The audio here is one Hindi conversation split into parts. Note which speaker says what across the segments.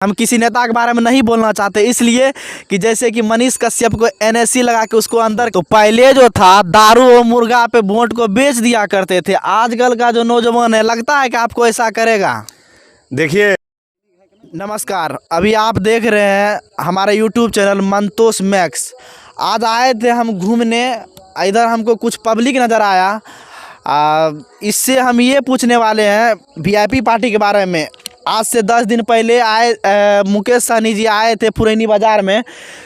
Speaker 1: हम किसी नेता के बारे में नहीं बोलना चाहते, इसलिए कि जैसे कि मनीष कश्यप को एनएससी लगा के उसको अंदर, तो पहले जो था दारू और मुर्गा पे वोट को बेच दिया करते थे। आजकल का जो नौजवान है, लगता है कि आपको ऐसा करेगा?
Speaker 2: देखिए,
Speaker 1: नमस्कार, अभी आप देख रहे हैं हमारे यूट्यूब चैनल मंतोष मैक्स। आज आए थे हम घूमने, इधर हमको कुछ पब्लिक नज़र आया। इससे हम ये पूछने वाले हैं वीआईपी पार्टी के बारे में। आज से 10 दिन पहले आए मुकेश सहनी जी आए थे पुरैनी बाज़ार में,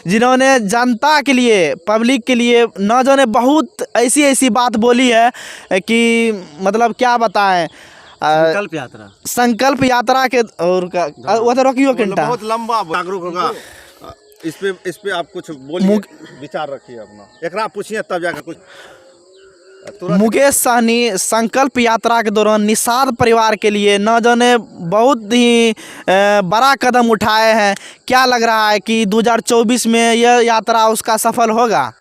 Speaker 1: जिन्होंने जनता के लिए, पब्लिक के लिए न जाने बहुत ऐसी बात बोली है कि मतलब क्या बताएं। संकल्प यात्रा के और वो तो रोकियो घंटा
Speaker 2: बहुत लंबा जागरूक होगा। इस पे आप कुछ बोलिए, विचार रखिए अपना, एकरा पूछिए तब जाकर कुछ।
Speaker 1: मुकेश सहनी संकल्प यात्रा के दौरान निषाद परिवार के लिए न जाने बहुत ही बड़ा कदम उठाए हैं। क्या लग रहा है कि 2024 में यह यात्रा उसका सफल होगा?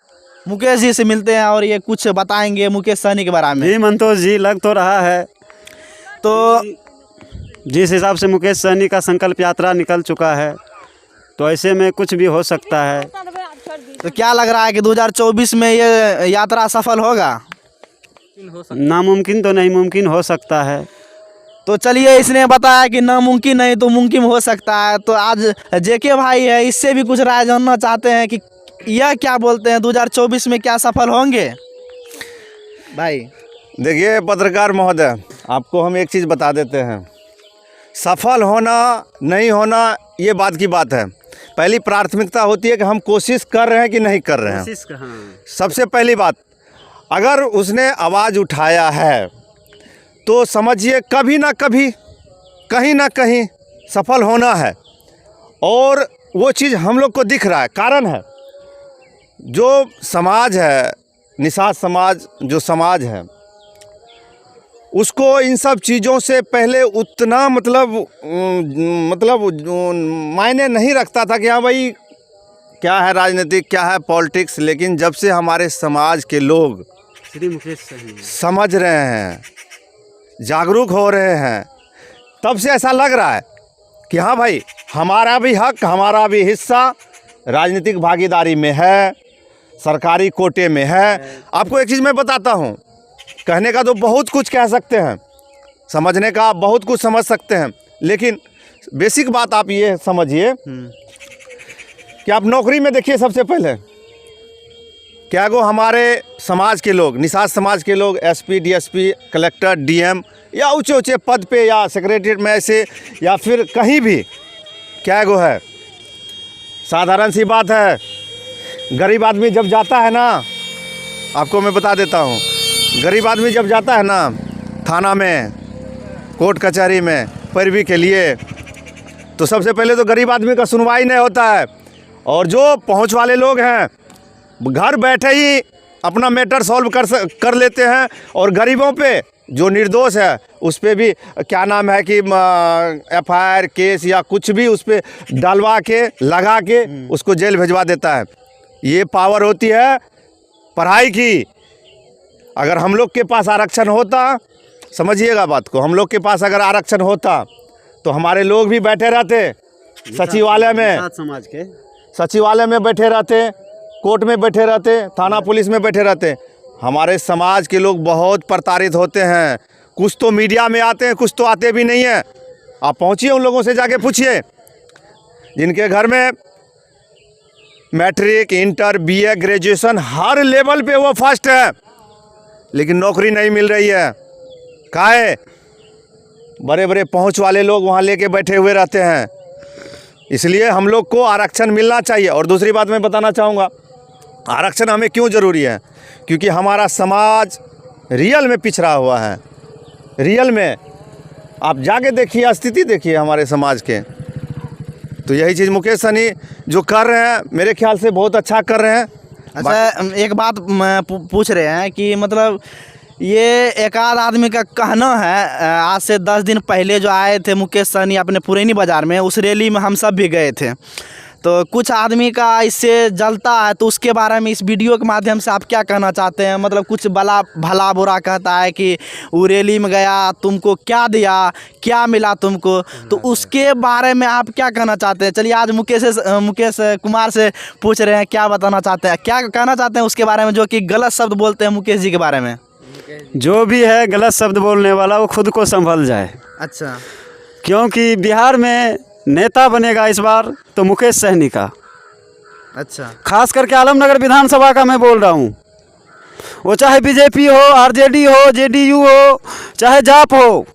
Speaker 1: मुकेश जी से मिलते हैं और ये कुछ बताएंगे मुकेश सहनी के बारे में।
Speaker 3: जी मंतोष जी, लग तो रहा है
Speaker 1: तो
Speaker 3: जिस हिसाब से मुकेश सहनी का संकल्प यात्रा निकल चुका है, तो ऐसे में कुछ भी हो सकता है।
Speaker 1: तो क्या लग रहा है कि 2024 में ये यात्रा सफल होगा?
Speaker 3: नामुमकिन तो नहीं मुमकिन हो सकता है।
Speaker 1: तो चलिए, इसने बताया कि नामुमकिन नहीं तो मुमकिन हो सकता है। तो आज जेके भाई है, इससे भी कुछ राय जानना चाहते हैं कि यह क्या बोलते हैं, 2024 में क्या सफल होंगे भाई?
Speaker 2: देखिए पत्रकार महोदय, आपको हम एक चीज़ बता देते हैं, सफल होना नहीं होना ये बात की बात है। पहली प्राथमिकता होती है कि हम कोशिश कर रहे हैं कि नहीं कर रहे हैं। सबसे पहली बात, अगर उसने आवाज़ उठाया है तो समझिए कभी ना कभी, कहीं ना कहीं सफल होना है। और वो चीज़ हम लोग को दिख रहा है। कारण है, जो समाज है, निषाद समाज जो समाज है, उसको इन सब चीज़ों से पहले उतना मतलब मायने नहीं रखता था कि हाँ भाई क्या है राजनीतिक, क्या है पॉलिटिक्स। लेकिन जब से हमारे समाज के लोग समझ रहे हैं, जागरूक हो रहे हैं, तब से ऐसा लग रहा है कि हाँ भाई हमारा भी हक, हमारा भी हिस्सा राजनीतिक भागीदारी में है, सरकारी कोटे में है। आपको एक चीज़ मैं बताता हूँ, कहने का तो बहुत कुछ कह सकते हैं, समझने का बहुत कुछ समझ सकते हैं, लेकिन बेसिक बात आप ये समझिए कि आप नौकरी में देखिए, सबसे पहले क्या गो हमारे समाज के लोग, निषाद समाज के लोग एसपी, डीएसपी, कलेक्टर, डीएम या ऊंचे ऊंचे पद पे या सेक्रेटरीट में ऐसे या फिर कहीं भी क्या गो है। साधारण सी बात है, गरीब आदमी जब जाता है ना, आपको मैं बता देता हूँ, गरीब आदमी जब जाता है ना थाना में, कोर्ट कचहरी में पैरवी के लिए, तो सबसे पहले तो गरीब आदमी का सुनवाई नहीं होता है। और जो पहुँच वाले लोग हैं घर बैठे ही अपना मैटर सॉल्व कर लेते हैं। और गरीबों पे जो निर्दोष है उस पे भी क्या नाम है कि एफआईआर केस या कुछ भी उस पे डलवा के लगा के उसको जेल भिजवा देता है। ये पावर होती है पढ़ाई की। अगर हम लोग के पास आरक्षण होता, समझिएगा बात को, हम लोग के पास अगर आरक्षण होता तो हमारे लोग भी बैठे रहते सचिवालय में,
Speaker 3: समाज के
Speaker 2: सचिवालय में बैठे रहते, कोर्ट में बैठे रहते, थाना पुलिस में बैठे रहते। हमारे समाज के लोग बहुत प्रताड़ित होते हैं। कुछ तो मीडिया में आते हैं, कुछ तो आते भी नहीं हैं। आप पहुंचिए, उन लोगों से जाके पूछिए जिनके घर में मैट्रिक, इंटर, बीए, ग्रेजुएशन हर लेवल पे वो फर्स्ट है, लेकिन नौकरी नहीं मिल रही है। काहे? बड़े बड़े पहुंच वाले लोग वहाँ लेके बैठे हुए रहते हैं। इसलिए हम लोग को आरक्षण मिलना चाहिए। और दूसरी बात मैं बताना चाहूँगा, आरक्षण हमें क्यों ज़रूरी है? क्योंकि हमारा समाज रियल में पिछड़ा हुआ है। रियल में आप जाके देखिए, स्थिति देखिए हमारे समाज के। तो यही चीज़ मुकेश सहनी जो कर रहे हैं, मेरे ख्याल से बहुत अच्छा कर रहे हैं।
Speaker 1: अच्छा, एक बात पूछ रहे हैं कि मतलब ये एक आध आदमी का कहना है, आज से 10 दिन पहले जो आए थे मुकेश सहनी अपने पुरैनी बाज़ार में, उस रैली में हम सब भी गए थे। तो कुछ आदमी का इससे जलता है, तो उसके बारे में इस वीडियो के माध्यम से आप क्या कहना चाहते हैं? मतलब कुछ भला बुरा कहता है कि वो रैली में गया, तुमको क्या दिया, क्या मिला तुमको, तो उसके बारे में आप क्या कहना चाहते हैं? चलिए आज मुकेश कुमार से पूछ रहे हैं, क्या बताना चाहते हैं, क्या कहना चाहते हैं उसके बारे में जो कि गलत शब्द बोलते हैं मुकेश जी के बारे में?
Speaker 3: जो भी है गलत शब्द बोलने वाला वो खुद को संभल जाए।
Speaker 1: अच्छा,
Speaker 3: क्योंकि बिहार में नेता बनेगा इस बार तो मुकेश सहनी का।
Speaker 1: अच्छा,
Speaker 3: खास करके आलमनगर विधानसभा का मैं बोल रहा हूँ। वो चाहे बीजेपी हो, आरजेडी हो, जेडीयू हो, चाहे जाप हो,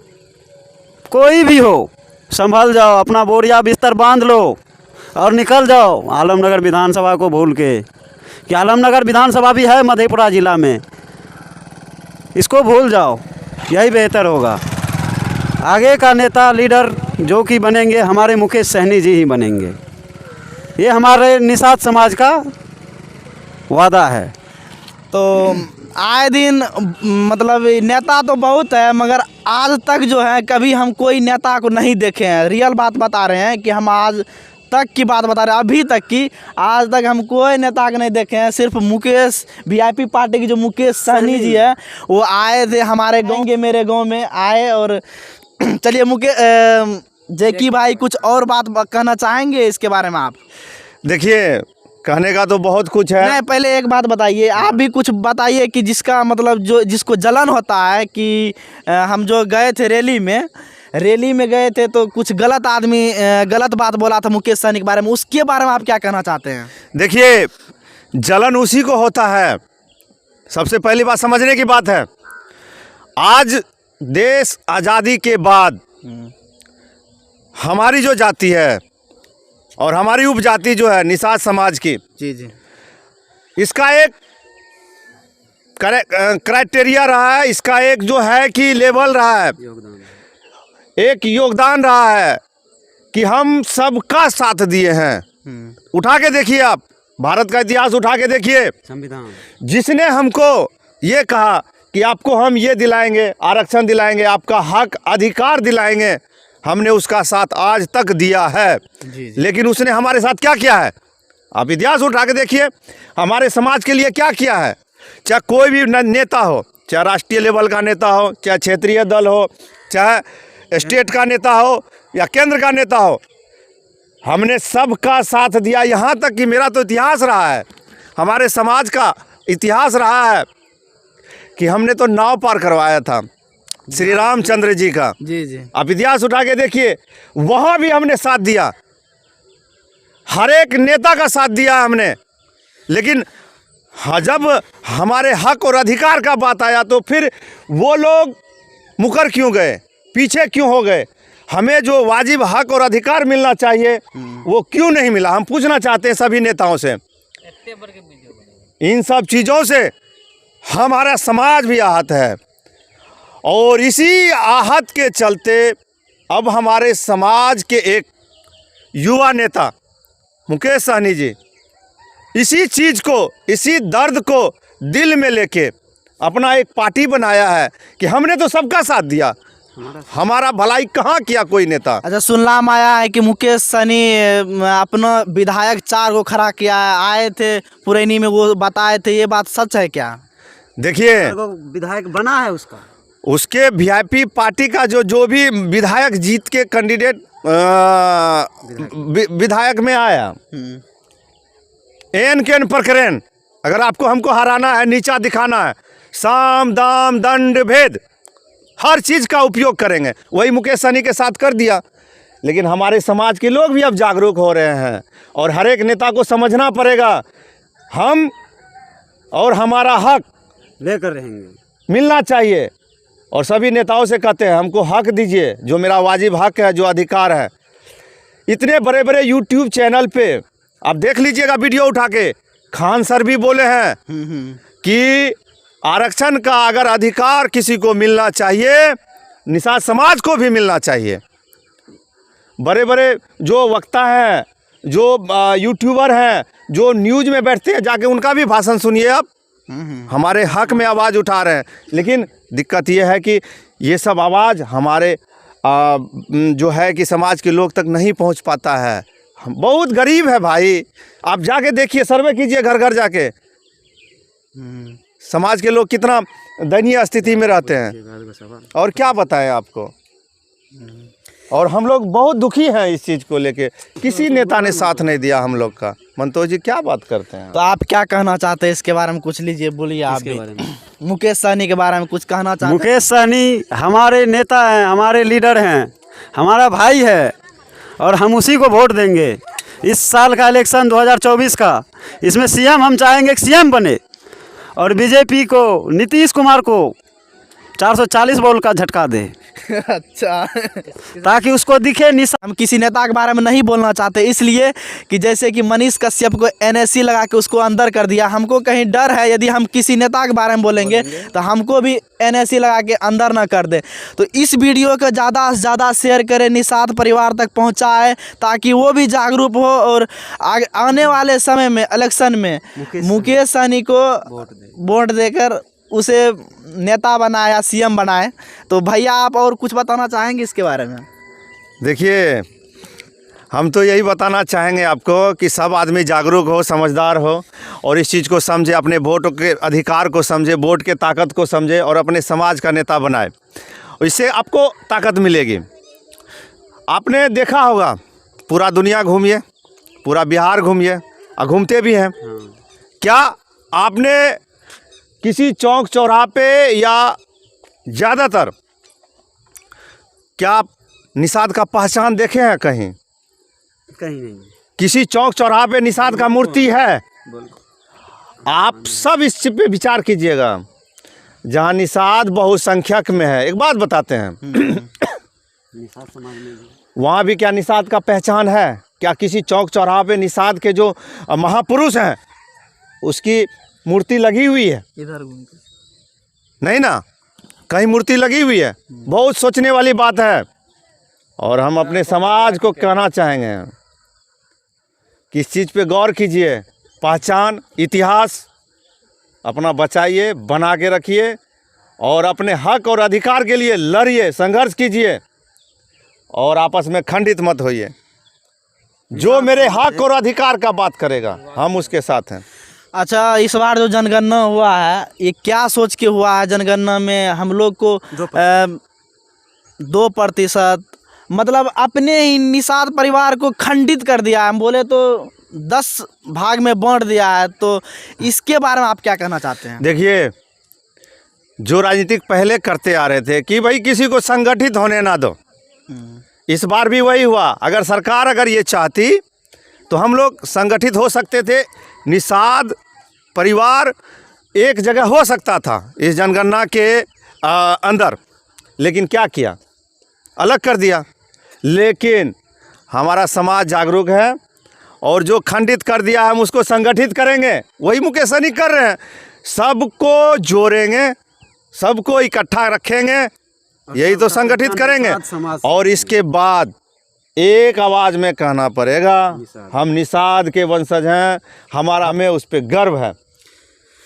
Speaker 3: कोई भी हो, संभल जाओ, अपना बोरिया बिस्तर बांध लो और निकल जाओ आलमनगर विधानसभा को भूल के। कि आलमनगर विधानसभा भी है मधेपुरा ज़िला में, इसको भूल जाओ, यही बेहतर होगा। आगे का नेता लीडर जो कि बनेंगे हमारे मुकेश सहनी जी ही बनेंगे, ये हमारे निषाद समाज का वादा है।
Speaker 1: तो आए दिन मतलब नेता तो बहुत है, मगर आज तक जो है कभी हम कोई नेता को नहीं देखे हैं। रियल बात बता रहे हैं कि हम आज तक की बात बता रहे हैं, अभी तक की आज तक हम कोई नेता को नहीं देखे हैं। सिर्फ मुकेश वीआईपी पार्टी के जो मुकेश सहनी जी है वो आए थे हमारे गाँव के, मेरे गाँव में आए। और चलिए जैकी भाई कुछ और बात कहना चाहेंगे इसके बारे में आप?
Speaker 2: देखिए, कहने का तो बहुत कुछ है।
Speaker 1: नहीं, पहले एक बात बताइए, आप भी कुछ बताइए कि जिसका मतलब जो जिसको जलन होता है कि हम जो गए थे रैली में गए थे तो कुछ गलत आदमी गलत बात बोला था मुकेश सहनी के बारे में, उसके बारे में आप क्या कहना चाहते हैं?
Speaker 2: देखिए, जलन उसी को होता है। सबसे पहली बात समझने की बात है, आज देश आज़ादी के बाद हमारी जो जाति है और हमारी उपजाति जो है निषाद समाज की,
Speaker 1: जी,
Speaker 2: इसका एक क्राइटेरिया रहा है, इसका एक जो है कि लेवल रहा है, एक योगदान रहा है कि हम सबका साथ दिए हैं। उठा के देखिए, आप भारत का इतिहास उठा के देखिए,
Speaker 3: संविधान
Speaker 2: जिसने हमको ये कहा कि आपको हम ये दिलाएंगे, आरक्षण दिलाएंगे, आपका हक अधिकार दिलाएंगे, हमने उसका साथ आज तक दिया है।
Speaker 1: जी।
Speaker 2: लेकिन उसने हमारे साथ क्या किया है? आप इतिहास उठा के देखिए, हमारे समाज के लिए क्या किया है। चाहे कोई भी नेता हो, चाहे राष्ट्रीय लेवल का नेता हो, चाहे क्षेत्रीय दल हो, चाहे स्टेट का नेता हो या केंद्र का नेता हो, हमने सबका साथ दिया। यहाँ तक कि मेरा तो इतिहास रहा है, हमारे समाज का इतिहास रहा है कि हमने तो नाव पार करवाया था श्री रामचंद्र जी का।
Speaker 1: जी।
Speaker 2: आप इतिहास उठा के देखिए, वहाँ भी हमने साथ दिया, हर एक नेता का साथ दिया हमने। लेकिन जब हमारे हक और अधिकार का बात आया तो फिर वो लोग मुकर क्यों गए, पीछे क्यों हो गए? हमें जो वाजिब हक और अधिकार मिलना चाहिए वो क्यों नहीं मिला? हम पूछना चाहते हैं सभी नेताओं से। इन सब चीज़ों से हमारा समाज भी आहत है और इसी आहत के चलते अब हमारे समाज के एक युवा नेता मुकेश सहनी जी इसी चीज़ को, इसी दर्द को दिल में लेके अपना एक पार्टी बनाया है कि हमने तो सबका साथ दिया, हमारा भलाई कहाँ किया कोई नेता।
Speaker 1: अच्छा, सुनना में आया है कि मुकेश सहनी अपना विधायक 4 को खड़ा किया है, आए थे पुरैनी में, वो बताए थे, ये बात सच है क्या?
Speaker 2: देखिए,
Speaker 3: विधायक बना है
Speaker 2: उसके वीआईपी पार्टी का जो भी विधायक जीत के कैंडिडेट विधायक में आया, एन केन प्रकरण, अगर आपको हमको हराना है, नीचा दिखाना है, साम दाम दंड भेद हर चीज़ का उपयोग करेंगे, वही मुकेश सहनी के साथ कर दिया। लेकिन हमारे समाज के लोग भी अब जागरूक हो रहे हैं और हर एक नेता को समझना पड़ेगा हम और हमारा हक
Speaker 3: लेकर रहेंगे,
Speaker 2: मिलना चाहिए। और सभी नेताओं से कहते हैं हमको हक दीजिए, जो मेरा वाजिब हक है, जो अधिकार है। इतने बड़े बड़े यूट्यूब चैनल पे आप देख लीजिएगा वीडियो उठा के, खान सर भी बोले हैं कि आरक्षण का अगर अधिकार किसी को मिलना चाहिए, निषाद समाज को भी मिलना चाहिए। बड़े बड़े जो वक्ता हैं, जो यूट्यूबर हैं, जो न्यूज़ में बैठते हैं, जाके उनका भी भाषण सुनिए। आप हमारे हक में आवाज़ उठा रहे हैं, लेकिन दिक्कत ये है कि ये सब आवाज़ हमारे जो है कि समाज के लोग तक नहीं पहुंच पाता है। बहुत गरीब है भाई। आप जाके देखिए, सर्वे कीजिए घर घर जाके, समाज के लोग कितना दयनीय स्थिति में रहते हैं। और क्या बताएं आपको। और हम लोग बहुत दुखी हैं इस चीज़ को लेके, किसी नेता ने साथ नहीं दिया हम लोग का। मंतोष जी क्या बात करते हैं।
Speaker 1: तो आप क्या कहना चाहते हैं इसके बारे में, कुछ लीजिए, बोलिए आप भी। मुकेश सहनी के बारे में कुछ कहना चाहते हैं?
Speaker 3: मुकेश सहनी हमारे नेता हैं, हमारे लीडर हैं, हमारा भाई है और हम उसी को वोट देंगे। इस साल का इलेक्शन 2024 का, इसमें सीएम हम चाहेंगे कि सीएम बने और बीजेपी को, नीतीश कुमार को 440 बॉल का झटका दे।
Speaker 1: अच्छा,
Speaker 3: ताकि उसको दिखे निशा।
Speaker 1: हम किसी नेता के बारे में नहीं बोलना चाहते, इसलिए कि जैसे कि मनीष कश्यप को एनएससी लगा के उसको अंदर कर दिया। हमको कहीं डर है यदि हम किसी नेता के बारे में बोलेंगे तो हमको भी एनएससी लगा के अंदर ना कर दे। तो इस वीडियो को ज़्यादा से ज़्यादा शेयर करें, निषाद परिवार तक पहुँचाए, ताकि वो भी जागरूक हो और आने वाले समय में इलेक्शन में मुकेश सहनी को वोट देकर उसे नेता बनाए या सीएम बनाए। तो भैया आप और कुछ बताना चाहेंगे इसके बारे में?
Speaker 2: देखिए, हम तो यही बताना चाहेंगे आपको कि सब आदमी जागरूक हो, समझदार हो और इस चीज़ को समझे, अपने वोट के अधिकार को समझे, वोट के ताकत को समझे और अपने समाज का नेता बनाए। इससे आपको ताकत मिलेगी। आपने देखा होगा, पूरा दुनिया घूमिए, पूरा बिहार घूमिए और घूमते भी हैं। क्या आपने किसी चौक चौराहे पे या ज़्यादातर क्या आप निषाद का पहचान देखे हैं कहीं?
Speaker 3: कहीं नहीं।
Speaker 2: किसी चौक चौराहे पे निषाद का मूर्ति है? आप सब इस चीज़ पे विचार कीजिएगा। जहाँ निषाद बहुसंख्यक में है, एक बात बताते हैं वहाँ भी क्या निषाद का पहचान है? क्या किसी चौक चौराहे पे निषाद के जो महापुरुष हैं उसकी मूर्ति लगी हुई है?
Speaker 1: इधर
Speaker 2: नहीं ना, कहीं मूर्ति लगी हुई है? बहुत सोचने वाली बात है। और हम अपने समाज को कहना चाहेंगे कि इस चीज़ पे गौर कीजिए। पहचान, इतिहास अपना बचाइए, बना के रखिए और अपने हक और अधिकार के लिए लड़िए, संघर्ष कीजिए और आपस में खंडित मत होइए। जो मेरे हक और अधिकार का बात करेगा हम उसके साथ हैं।
Speaker 1: अच्छा, इस बार जो जनगणना हुआ है ये क्या सोच के हुआ है? जनगणना में हम लोग को 2%, मतलब अपने ही निषाद परिवार को खंडित कर दिया है। हम बोले तो 10 भाग में बांट दिया है। तो इसके बारे में आप क्या कहना चाहते हैं?
Speaker 2: देखिए, जो राजनीतिक पहले करते आ रहे थे कि भाई किसी को संगठित होने ना दो, इस बार भी वही हुआ। अगर सरकार ये चाहती तो हम लोग संगठित हो सकते थे, निषाद परिवार एक जगह हो सकता था इस जनगणना के अंदर। लेकिन क्या किया? अलग कर दिया। लेकिन हमारा समाज जागरूक है और जो खंडित कर दिया हम उसको संगठित करेंगे। वही मुकेश सहनी कर रहे हैं। सबको जोड़ेंगे, सबको इकट्ठा रखेंगे, यही तो संगठित करेंगे। और इसके बाद एक आवाज़ में कहना पड़ेगा, हम निषाद के वंशज हैं, हमें उस पर गर्व है।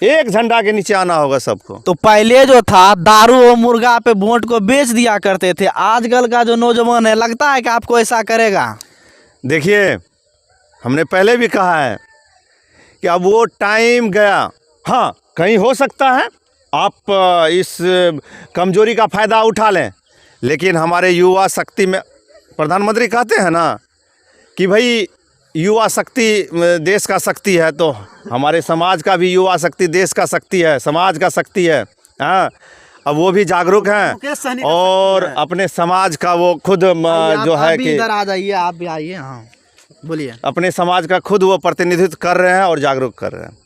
Speaker 2: एक झंडा के नीचे आना होगा सबको।
Speaker 1: तो पहले जो था दारू और मुर्गा पे वोट को बेच दिया करते थे, आजकल का जो नौजवान है लगता है कि आपको ऐसा करेगा?
Speaker 2: देखिए, हमने पहले भी कहा है कि अब वो टाइम गया। हाँ, कहीं हो सकता है आप इस कमजोरी का फ़ायदा उठा लें, लेकिन हमारे युवा शक्ति में प्रधानमंत्री कहते हैं ना कि भाई युवा शक्ति देश का शक्ति है, तो हमारे समाज का भी युवा शक्ति देश का शक्ति है, समाज का शक्ति है। हाँ, अब वो भी जागरूक हैं और अपने समाज का वो खुद जो है कि
Speaker 1: इधर आ जाइए, आप भी आइए। हाँ, बोलिए।
Speaker 2: अपने समाज का खुद वो प्रतिनिधित्व कर रहे हैं और जागरूक कर रहे हैं।